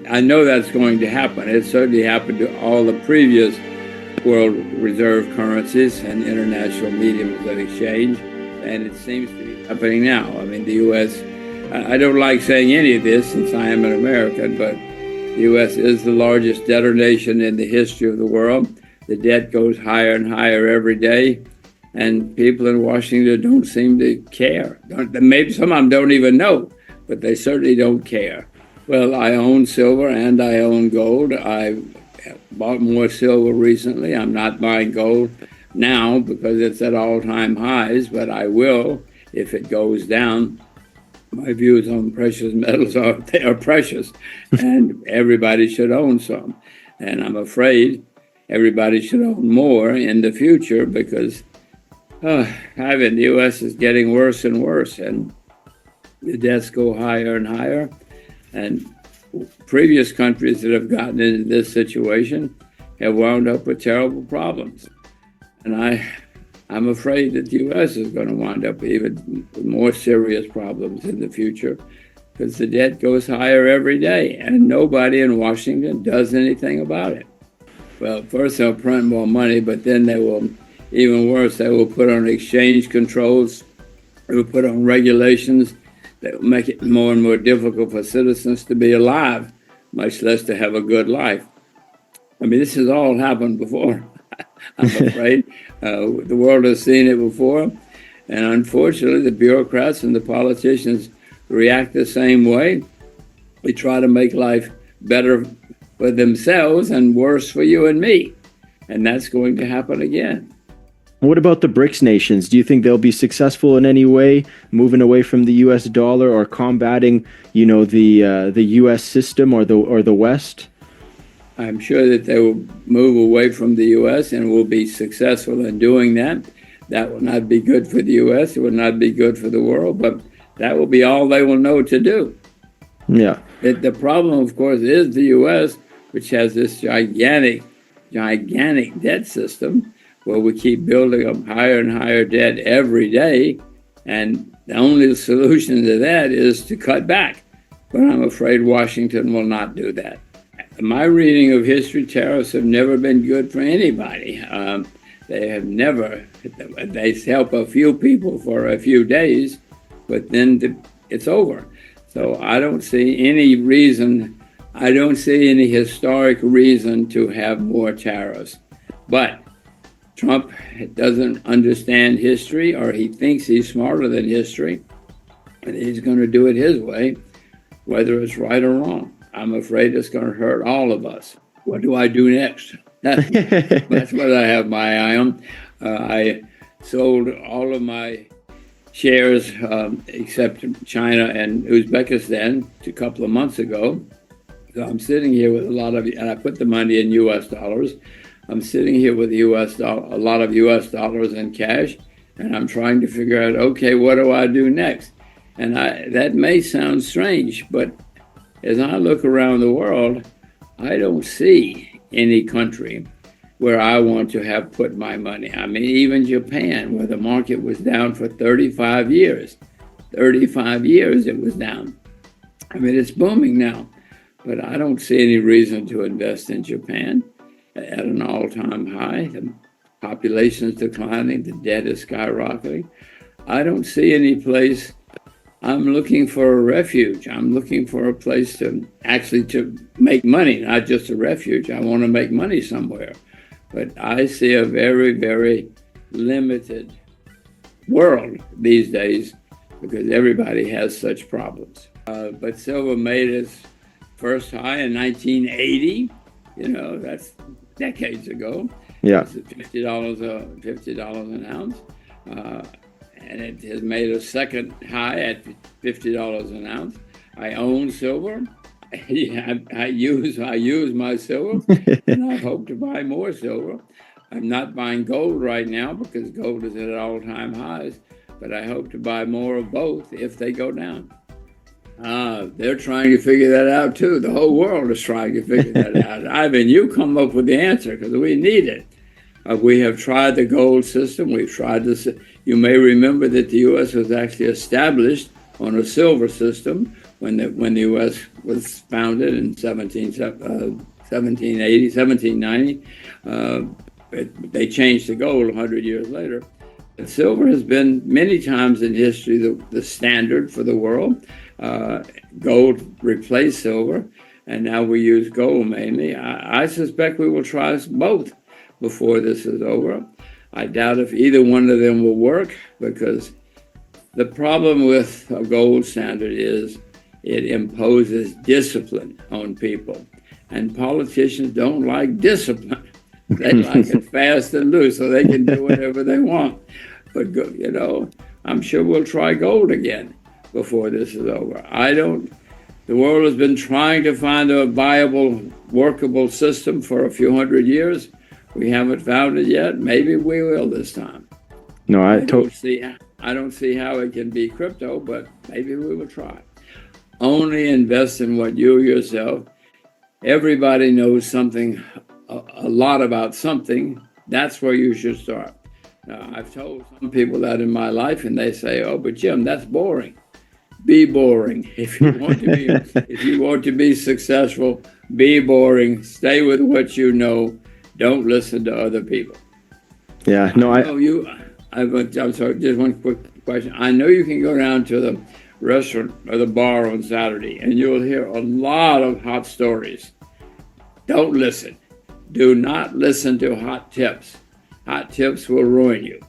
I know that's going to happen. It certainly happened to all the previous world reserve currencies and international mediums of exchange, and it seems to be happening now. I mean, the U.S., I don't like saying any of this since I am an American, but the U.S. is the largest debtor nation in the history of the world. The debt goes higher and higher every day, and people in Washington don't seem to care. Maybe some of them don't even know, but they certainly don't care. Well, I own silver and I own gold. I bought more silver recently. I'm not buying gold now because it's at all-time highs, but I will if it goes down. My views on precious metals are they are precious, and everybody should own some. And I'm afraid everybody should own more in the future because the U.S. is getting worse and worse, and the debts go higher and higher. And previous countries that have gotten into this situation have wound up with terrible problems. And I'm afraid that the U.S. is going to wind up even with more serious problems in the future because the debt goes higher every day and nobody in Washington does anything about it. Well, first they'll print more money, but then they will, even worse, they will put on exchange controls, they will put on regulations that will make it more and more difficult for citizens to be alive, much less to have a good life. I mean, this has all happened before, I'm afraid. The world has seen it before. And unfortunately, the bureaucrats and the politicians react the same way. They try to make life better for themselves and worse for you and me. And that's going to happen again. What about the BRICS nations? Do you think they'll be successful in any way, moving away from the U.S. dollar or combating, the U.S. system or the West? I'm sure that they will move away from the U.S. and will be successful in doing that. That will not be good for the U.S. It will not be good for the world, but that will be all they will know to do. Yeah. The problem, of course, is the U.S., which has this gigantic debt system where we keep building up higher and higher debt every day. And the only solution to that is to cut back. But I'm afraid Washington will not do that. My reading of history, tariffs have never been good for anybody. They have never, they help a few people for a few days, but then it's over. So I don't see any reason, I don't see any historic reason to have more tariffs. But Trump doesn't understand history, or he thinks he's smarter than history, and he's going to do it his way, whether it's right or wrong. I'm afraid it's going to hurt all of us. What do I do next? That's what I have my eye on. I sold all of my shares except China and Uzbekistan a couple of months ago. So I'm sitting here with a lot of, and I put the money in U.S. dollars. I'm sitting here with a lot of U.S. dollars in cash, and I'm trying to figure out, okay, what do I do next? And that may sound strange, but as I look around the world, I don't see any country where I want to have put my money. I mean, even Japan, where the market was down for 35 years. 35 years it was down. I mean, it's booming now, but I don't see any reason to invest in Japan at an all-time high. The population is declining, the debt is skyrocketing. I don't see any place. I'm looking for a refuge. I'm looking for a place to make money, not just a refuge. I want to make money somewhere. But I see a very, very limited world these days because everybody has such problems. But silver made its first high in 1980. That's decades ago. Yeah. It's $50 an ounce. And it has made a second high at $50 an ounce. I own silver. I use my silver, and I hope to buy more silver. I'm not buying gold right now because gold is at all-time highs, but I hope to buy more of both if they go down. They're trying to figure that out too. The whole world is trying to figure that out. Ivan, you come up with the answer because we need it. We have tried the gold system. We've tried this. You may remember that the U.S. was actually established on a silver system when the U.S. was founded in 1780, 1790. They changed to gold 100 years later. But silver has been many times in history the standard for the world. Gold replaced silver, and now we use gold mainly. I suspect we will try both before this is over. I doubt if either one of them will work, because the problem with a gold standard is it imposes discipline on people. And politicians don't like discipline. They like it fast and loose so they can do whatever they want. But, you know, I'm sure we'll try gold again before this is over. The world has been trying to find a viable, workable system for a few hundred years. We haven't found it yet. Maybe we will this time. No, I don't see how it can be crypto, but maybe we will try. Only invest in what you yourself. Everybody knows something, a lot about something. That's where you should start. Now, I've told some people that in my life, and they say, "Oh, but Jim, that's boring." Be boring. If you want to be successful, be boring. Stay with what you know. Don't listen to other people. Yeah, no, I'm sorry, just one quick question. I know you can go down to the restaurant or the bar on Saturday, and you'll hear a lot of hot stories. Don't listen. Do not listen to hot tips. Hot tips will ruin you.